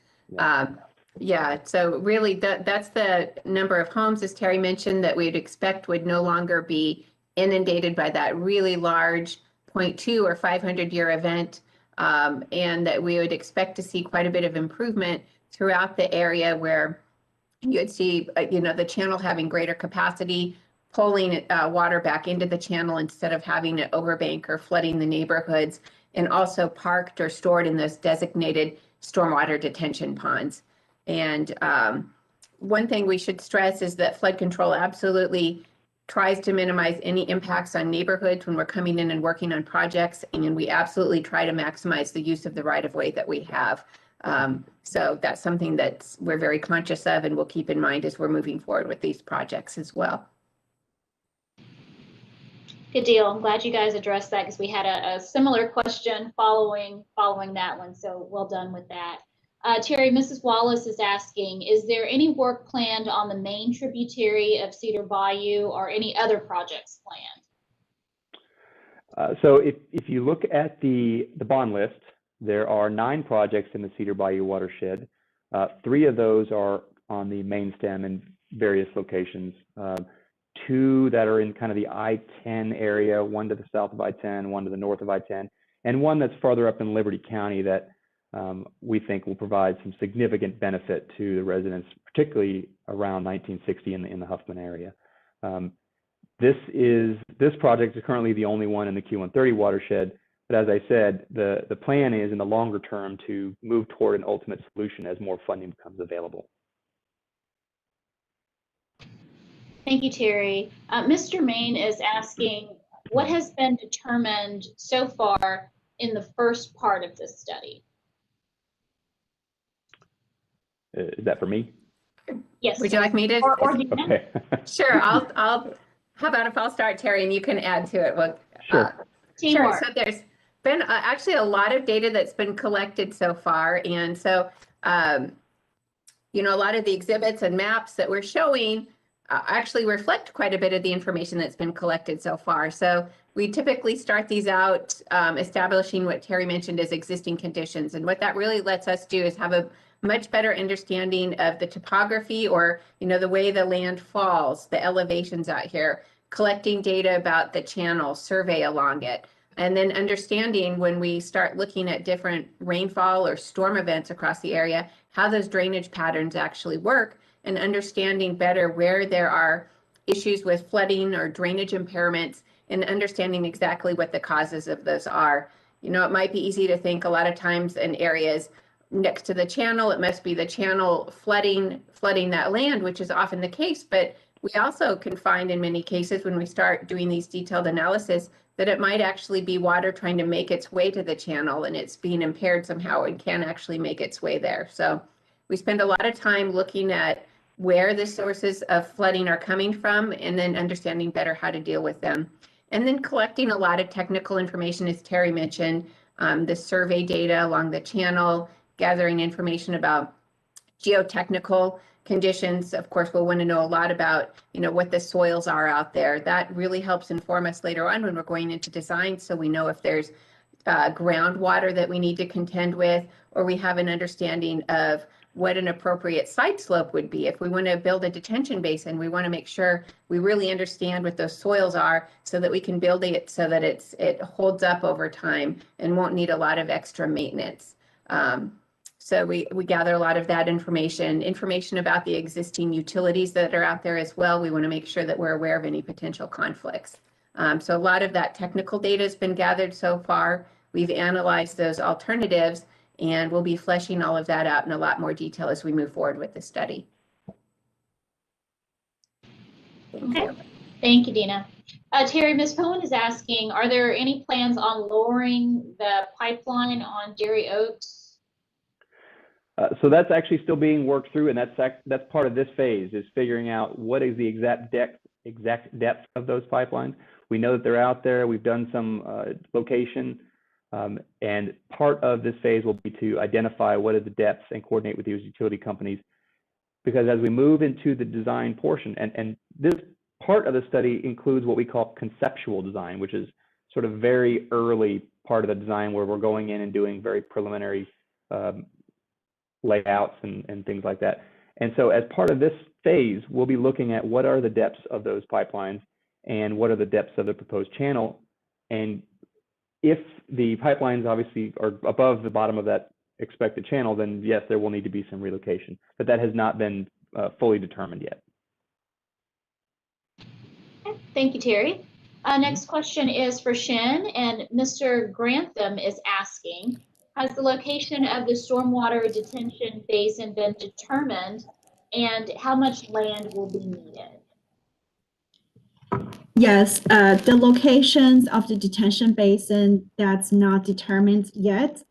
Yeah, so really that's the number of homes, as Terry mentioned, that we'd expect would no longer be inundated by that really large 0.2 or 500-year event, and that we would expect to see quite a bit of improvement throughout the area where you'd see, the channel having greater capacity, pulling water back into the channel instead of having it overbank or flooding the neighborhoods, and also parked or stored in those designated stormwater detention ponds. And one thing we should stress is that flood control absolutely tries to minimize any impacts on neighborhoods when we're coming in and working on projects, and we absolutely try to maximize the use of the right-of-way that we have. So that's something that we're very conscious of and we'll keep in mind as we're moving forward with these projects as well. Good deal. I'm glad you guys addressed that, because we had a similar question following that one. So well done with that. Terry, Mrs. Wallace is asking, is there any work planned on the main tributary of Cedar Bayou or any other projects planned? So if you look at the bond list, there are 9 projects in the Cedar Bayou watershed. 3 of those are on the main stem in various locations. 2 that are in kind of the I-10 area, 1 to the south of I-10, 1 to the north of I-10, and one that's farther up in Liberty County that we think will provide some significant benefit to the residents, particularly around 1960 in the Huffman area. This project is currently the only one in the Q130 watershed, but as I said, the plan is in the longer term to move toward an ultimate solution as more funding becomes available. Thank you, Terry. Mr. Main is asking, what has been determined so far in the first part of this study? Is that for me? Yes. Would you like me to? Or Okay. Sure. I'll. How about if I'll start, Terry, and you can add to it. Well, Sure. Teamwork. Sure. So there's been actually a lot of data that's been collected so far, and so you know, a lot of the exhibits and maps that we're showing actually reflect quite a bit of the information that's been collected so far. So we typically start these out establishing what Terry mentioned as existing conditions, and what that really lets us do is have a much better understanding of the topography, or, you know, the way the land falls, the elevations out here, collecting data about the channel, survey along it, and then understanding when we start looking at different rainfall or storm events across the area, how those drainage patterns actually work, and understanding better where there are issues with flooding or drainage impairments, and understanding exactly what the causes of those are. You know, it might be easy to think a lot of times in areas next to the channel, it must be the channel flooding that land, which is often the case. But we also can find in many cases when we start doing these detailed analysis that it might actually be water trying to make its way to the channel, and it's being impaired somehow and can actually make its way there. So we spend a lot of time looking at where the sources of flooding are coming from, and then understanding better how to deal with them. And then collecting a lot of technical information, as Terry mentioned, the survey data along the channel, gathering information about geotechnical conditions. Of course, we'll want to know a lot about, you know, what the soils are out there. That really helps inform us later on when we're going into design, so we know if there's groundwater that we need to contend with, or we have an understanding of what an appropriate side slope would be. If we want to build a detention basin, we want to make sure we really understand what those soils are, so that we can build it so that it holds up over time and won't need a lot of extra maintenance. So we gather a lot of that information about the existing utilities that are out there as well. We want to make sure that we're aware of any potential conflicts. So a lot of that technical data has been gathered so far. We've analyzed those alternatives, and we'll be fleshing all of that out in a lot more detail as we move forward with the study. Okay. Thank you, Dina. Terry, Ms. Cohen is asking, are there any plans on lowering the pipeline on Dairy Oaks? So that's actually still being worked through, and that's part of this phase, is figuring out what is the exact depth of those pipelines. We know that they're out there. We've done some location, and part of this phase will be to identify what are the depths and coordinate with these utility companies. Because as we move into the design portion, and this part of the study includes what we call conceptual design, which is sort of very early part of the design where we're going in and doing very preliminary layouts and things like that. And so as part of this phase, we'll be looking at what are the depths of those pipelines and what are the depths of the proposed channel. And if the pipelines obviously are above the bottom of that expected channel, then yes, there will need to be some relocation, but that has not been fully determined yet. Okay. Thank you, Terry. Next question is for Shin, and Mr. Grantham is asking, has the location of the stormwater detention basin been determined, and how much land will be needed? Yes, the locations of the detention basin, that's not determined yet.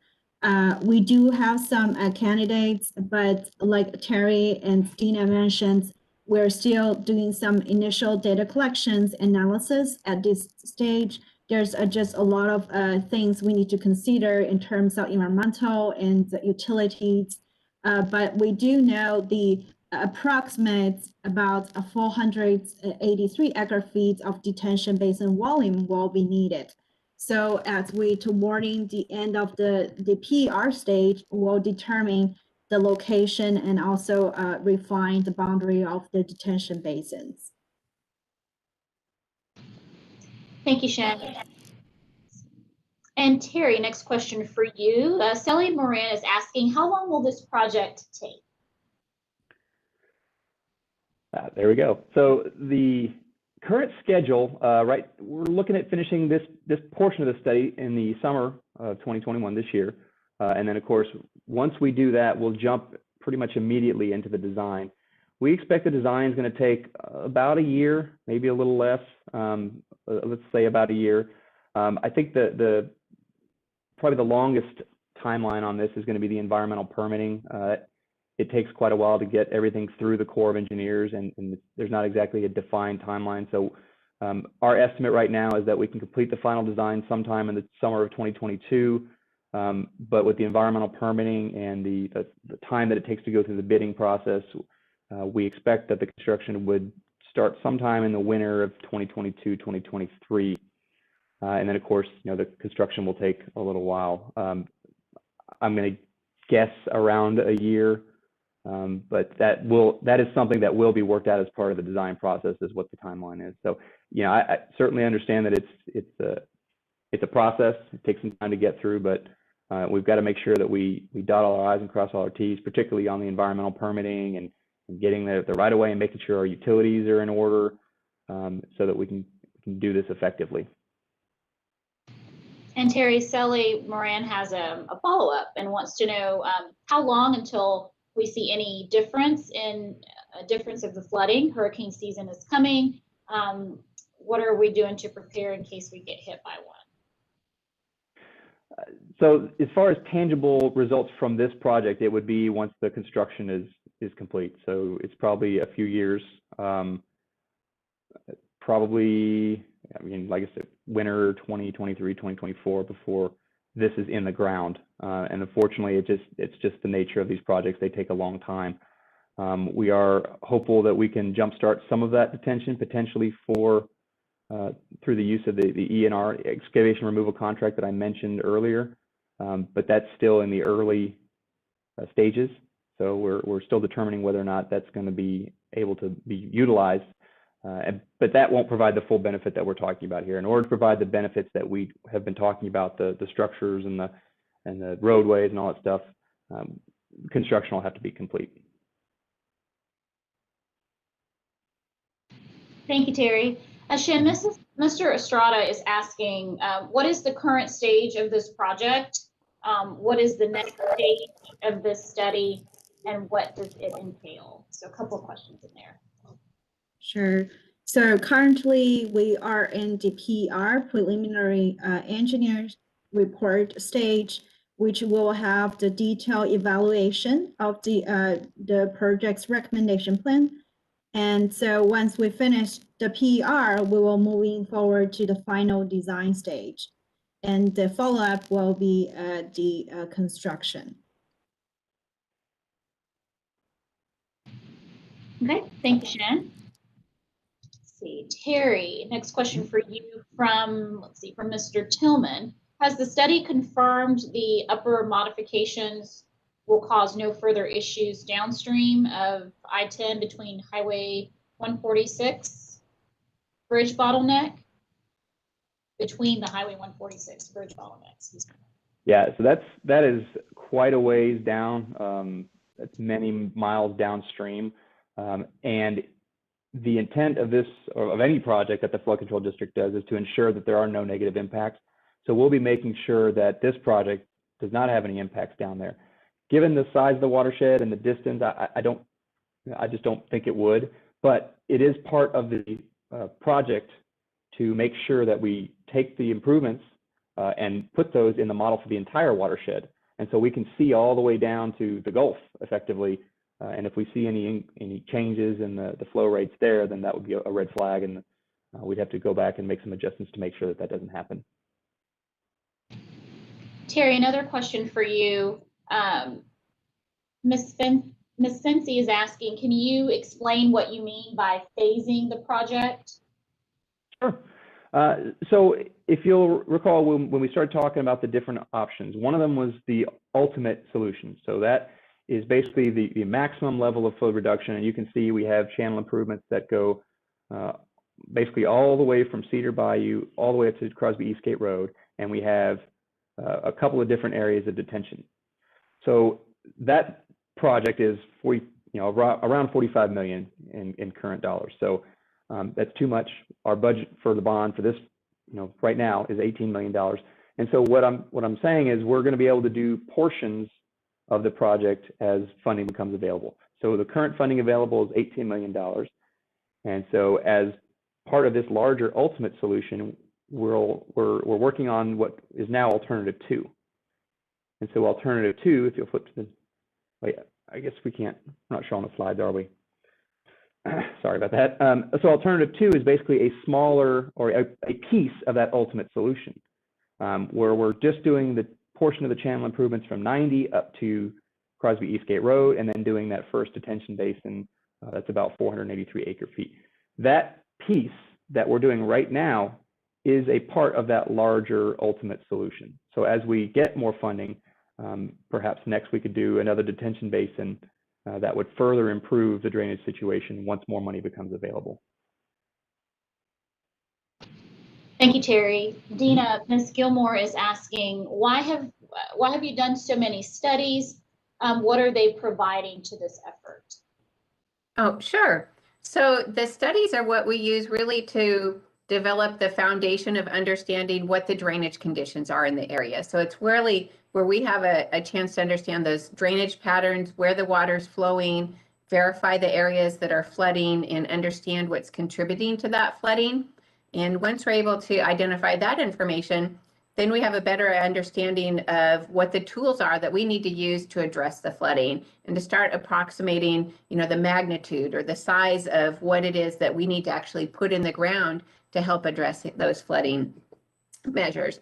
We do have some candidates, but like Terry and Dina mentioned, we're still doing some initial data collections analysis at this stage. There's just a lot of things we need to consider in terms of environmental and utilities, but we do know the approximate about 483 acre feet of detention basin volume will be needed. So as we towarding the end of the PR stage, we'll determine the location and also refine the boundary of the detention basins. Thank you, Shin. And Terry, next question for you. Sally Moran is asking, how long will this project take? There we go. So the current schedule, right, we're looking at finishing this portion of the study in the summer of 2021 this year. And then, of course, once we do that, we'll jump pretty much immediately into the design. We expect the design is going to take about a year, maybe a little less, let's say about a year. I think probably the longest timeline on this is going to be the environmental permitting. It takes quite a while to get everything through the Corps of Engineers, and there's not exactly a defined timeline. So our estimate right now is that we can complete the final design sometime in the summer of 2022. But with the environmental permitting and the time that it takes to go through the bidding process, we expect that the construction would start sometime in the winter of 2022, 2023. And then, of course, the construction will take a little while. I'm going to guess around a year. But that is something that will be worked out as part of the design process, is what the timeline is. So, I certainly understand that it's a process. It takes some time to get through, but we've got to make sure that we dot all our I's and cross all our T's, particularly on the environmental permitting and getting the right of way and making sure our utilities are in order, so that we can do this effectively. And Terry, Sally Moran has a follow-up and wants to know how long until we see any difference of the flooding. Hurricane season is coming. What are we doing to prepare in case we get hit by one? So as far as tangible results from this project, it would be once the construction is complete. So it's probably a few years, probably, like I said, winter 2023, 2024 before this is in the ground. And unfortunately, it's just the nature of these projects. They take a long time. We are hopeful that we can jumpstart some of that detention potentially through the use of the E&R excavation removal contract that I mentioned earlier. But that's still in the early stages. So we're still determining whether or not that's going to be able to be utilized. But that won't provide the full benefit that we're talking about here. In order to provide the benefits that we have been talking about, the structures and the roadways and all that stuff, construction will have to be complete. Thank you, Terry. Shan, Mr. Estrada is asking, what is the current stage of this project? What is the next stage of this study, and what does it entail? So a couple of questions in there. Sure. So currently we are in the PR, preliminary engineers report stage, which will have the detailed evaluation of the project's recommendation plan. And so once we finish the PR, we will moving forward to the final design stage. And the follow-up will be the construction. Okay, thank you, Shan. See, Terry, next question for you from Mr. Tillman. Has the study confirmed the upper modifications will cause no further issues downstream of I-10 between Highway 146 bridge bottleneck? Between the Highway 146 bridge bottlenecks. Yeah, so that is quite a ways down. That's many miles downstream, and the intent of this, or of any project that the flood control district does, is to ensure that there are no negative impacts. So we'll be making sure that this project does not have any impacts down there. Given the size of the watershed and the distance, I just don't think it would. But it is part of the project to make sure that we take the improvements and put those in the model for the entire watershed. And so we can see all the way down to the Gulf effectively. And if we see any changes in the flow rates there, then that would be a red flag, and we'd have to go back and make some adjustments to make sure that doesn't happen. Terry, another question for you. Ms. Fency is asking, can you explain what you mean by phasing the project? Sure. So if you'll recall, when we started talking about the different options, one of them was the ultimate solution. So that is basically the maximum level of flow reduction. And you can see we have channel improvements that go basically all the way from Cedar Bayou all the way up to Crosby Eastgate Road. And we have a couple of different areas of detention. So that project is around 45 million in current dollars. So that's too much. Our budget for the bond for this, right now is $18 million. And so what I'm saying is we're going to be able to do portions of the project as funding becomes available. So the current funding available is $18 million. And so as part of this larger ultimate solution, we're working on what is now alternative 2. And so alternative 2, if you'll flip to the, wait, I guess we can't, we're not showing the slides, are we? Sorry about that. So alternative 2 is basically a smaller, or a piece of that ultimate solution, where we're just doing the portion of the channel improvements from 90 up to Crosby Eastgate Road, and then doing that first detention basin, that's about 483 acre-feet. That piece that we're doing right now is a part of that larger ultimate solution. So as we get more funding, perhaps next we could do another detention basin that would further improve the drainage situation once more money becomes available. Thank you, Terry. Dina, Ms. Gilmore is asking, why have you done so many studies? What are they providing to this effort? Oh, sure. So the studies are what we use really to develop the foundation of understanding what the drainage conditions are in the area. So it's really where we have a chance to understand those drainage patterns, where the water's flowing, verify the areas that are flooding, and understand what's contributing to that flooding. And once we're able to identify that information, then we have a better understanding of what the tools are that we need to use to address the flooding, and to start approximating, the magnitude or the size of what it is that we need to actually put in the ground to help address those flooding measures.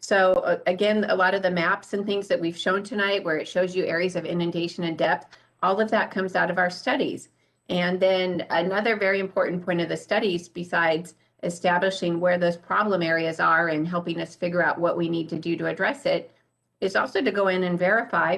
So again, a lot of the maps and things that we've shown tonight, where it shows you areas of inundation and depth, all of that comes out of our studies. And then another very important point of the studies, besides establishing where those problem areas are and helping us figure out what we need to do to address it, is also to go in and verify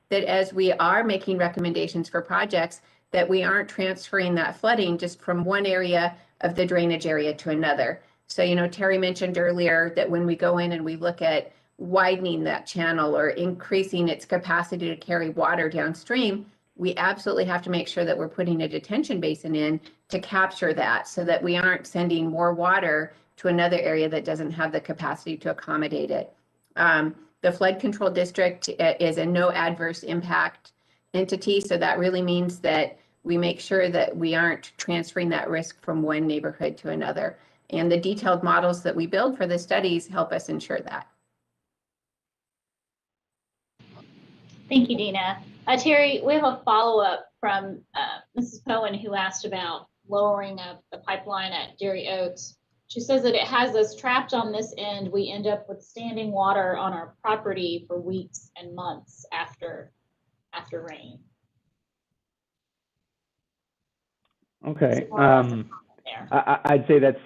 that as we are making recommendations for projects, that we aren't transferring that flooding just from one area of the drainage area to another. So, Terry mentioned earlier that when we go in and we look at widening that channel or increasing its capacity to carry water downstream, we absolutely have to make sure that we're putting a detention basin in to capture that, so that we aren't sending more water to another area that doesn't have the capacity to accommodate it. The flood control district is a no adverse impact entity, so that really means that we make sure that we aren't transferring that risk from one neighborhood to another. And the detailed models that we build for the studies help us ensure that. Thank you, Dina. Terry, we have a follow-up from Mrs. Cohen, who asked about lowering the pipeline at Dairy Oaks. She says that it has us trapped on this end. We end up with standing water on our property for weeks and months after rain. Okay. I'd say that's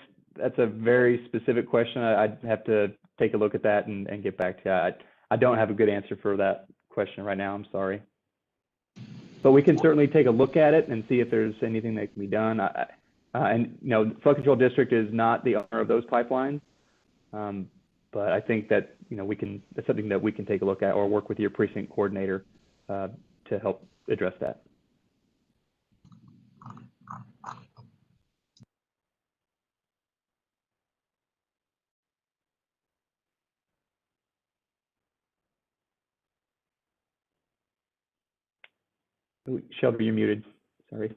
a very specific question. I'd have to take a look at that and get back to you. I don't have a good answer for that question right now. I'm sorry. But we can certainly take a look at it and see if there's anything that can be done. And flood control district is not the owner of those pipelines, but I think that that's something that we can take a look at, or work with your precinct coordinator to help address that. Shelby, you're muted. Sorry.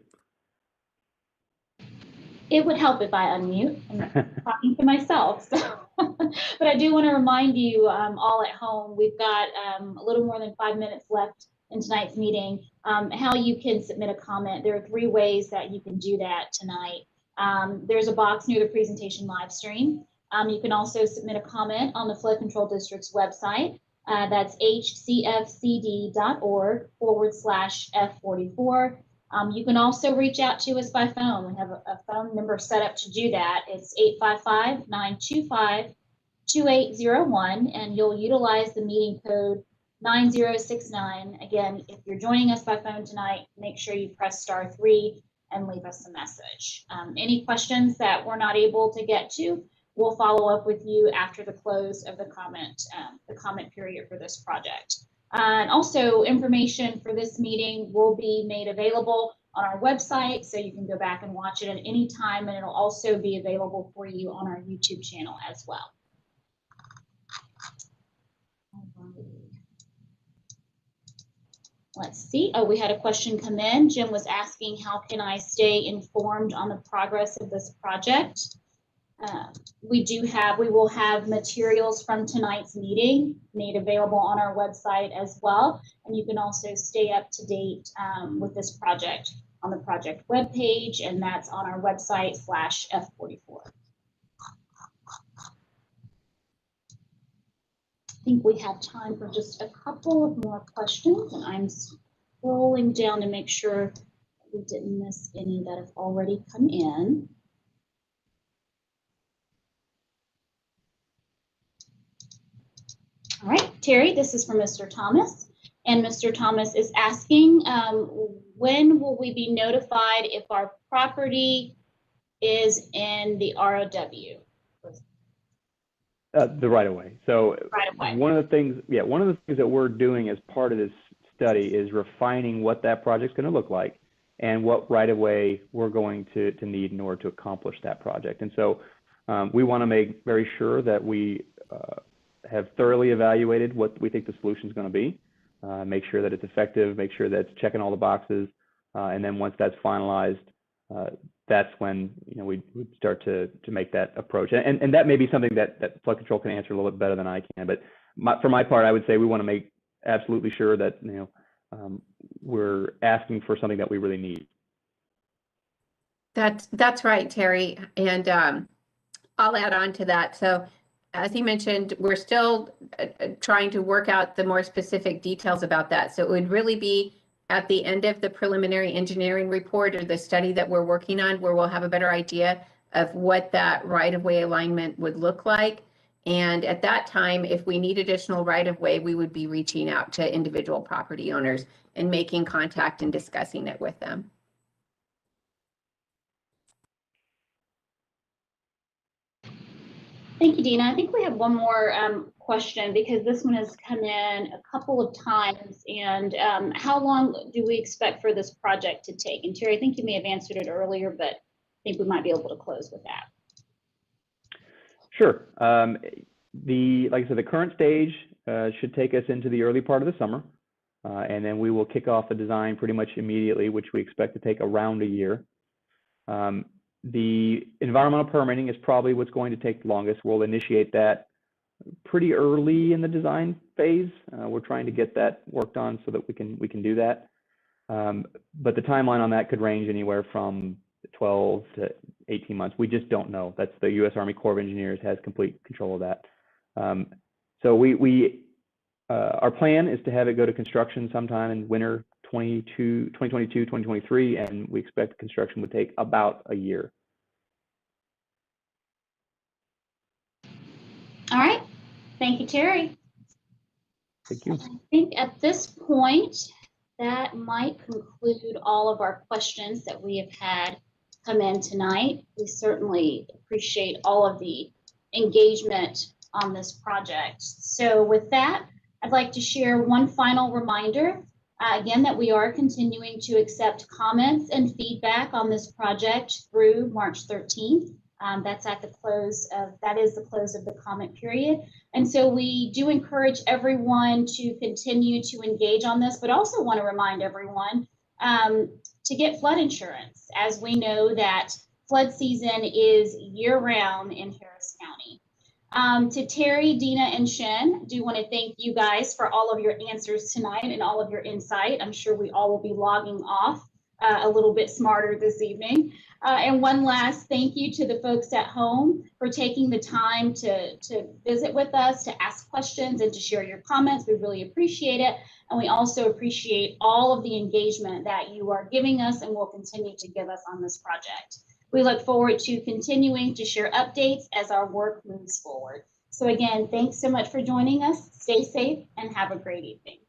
It would help if I unmute. I'm talking to myself. So. But I do want to remind you all at home, we've got a little more than 5 minutes left in tonight's meeting, how you can submit a comment. There are 3 ways that you can do that tonight. There's a box near the presentation live stream. You can also submit a comment on the Flood Control District's website. That's hcfcd.org/F44. You can also reach out to us by phone. We have a phone number set up to do that. It's 855-925-2801, and you'll utilize the meeting code 9069. Again, if you're joining us by phone tonight, make sure you press *3 and leave us a message. Any questions that we're not able to get to, we'll follow up with you after the close of the comment period for this project. And also, information for this meeting will be made available on our website, so you can go back and watch it at any time, and it'll also be available for you on our YouTube channel as well. Let's see. Oh, we had a question come in. Jim was asking, how can I stay informed on the progress of this project? We will have materials from tonight's meeting made available on our website as well. And you can also stay up to date with this project on the project webpage, and that's on our website /F44. I think we have time for just a couple of more questions, and I'm scrolling down to make sure we didn't miss any that have already come in. All right, Terry, this is from Mr. Thomas, and Mr. Thomas is asking, when will we be notified if our property is in the ROW? The right of way. So Right of way. one of the things that we're doing as part of this study is refining what that project's going to look like and what right of way we're going to need in order to accomplish that project. And so we want to make very sure that we have thoroughly evaluated what we think the solution is going to be, make sure that it's effective, make sure that it's checking all the boxes, and then once that's finalized, that's when we start to make that approach. And that may be something that flood control can answer a little bit better than I can. But for my part, I would say we want to make absolutely sure that we're asking for something that we really need. That's right, Terry. And I'll add on to that. So as he mentioned, we're still trying to work out the more specific details about that. So it would really be at the end of the preliminary engineering report or the study that we're working on, where we'll have a better idea of what that right-of-way alignment would look like. And at that time, if we need additional right-of-way, we would be reaching out to individual property owners and making contact and discussing it with them. Thank you, Dina. I think we have one more question, because this one has come in a couple of times. And how long do we expect for this project to take? And Terry, I think you may have answered it earlier, but I think we might be able to close with that. Sure. Like I said, the current stage should take us into the early part of the summer. And then we will kick off the design pretty much immediately, which we expect to take around a year. The environmental permitting is probably what's going to take the longest. We'll initiate that pretty early in the design phase. We're trying to get that worked on so that we can do that. But the timeline on that could range anywhere from 12 to 18 months. We just don't know. That's the U.S. Army Corps of Engineers has complete control of that. So our plan is to have it go to construction sometime in winter 2022, 2023, and we expect construction would take about a year. All right. Thank you, Terry. Thank you. I think at this point, that might conclude all of our questions that we have had come in tonight. We certainly appreciate all of the engagement on this project. So with that, I'd like to share one final reminder, again, that we are continuing to accept comments and feedback on this project through March 13th. That is the close of the comment period. And so we do encourage everyone to continue to engage on this, but also want to remind everyone to get flood insurance, as we know that flood season is year-round in Harris County. To Terry, Dina, and Shen, do want to thank you guys for all of your answers tonight and all of your insight. I'm sure we all will be logging off a little bit smarter this evening. And one last thank you to the folks at home for taking the time to visit with us, to ask questions, and to share your comments. We really appreciate it. And we also appreciate all of the engagement that you are giving us and will continue to give us on this project. We look forward to continuing to share updates as our work moves forward. So again, thanks so much for joining us. Stay safe and have a great evening.